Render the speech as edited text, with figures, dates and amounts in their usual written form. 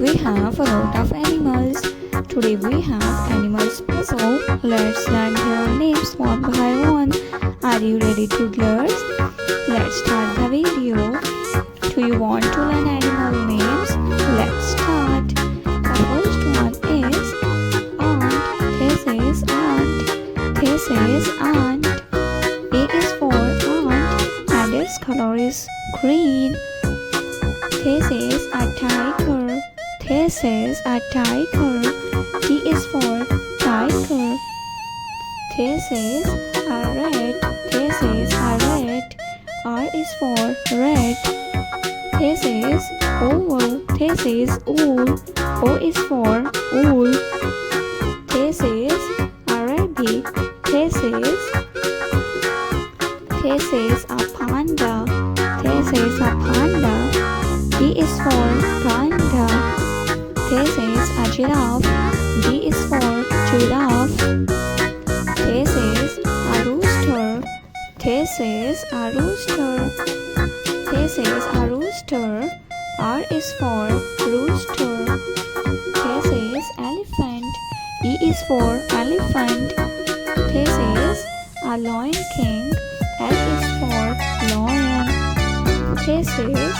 we have a lot of animals. Today we have animals puzzle. Let's learn their names one by one. Are you ready, toddlers? Let's start the video. Do you want to learn animal names? Let's start. The first one is ant. This is ant. This is ant. A is for ant and its color is green. This is a tiger. This is a tiger. T is for tiger. This is a red. This is a red. R is for red. This is owl. This is owl. O is for owl. This is a rabbit. This is a panda. This is a panda. P is for panda. This is a giraffe. G is for giraffe. This is a rooster. This is a rooster. This is a rooster. R is for rooster. This is elephant. E is for elephant. This is a lion king. L is for lion. This is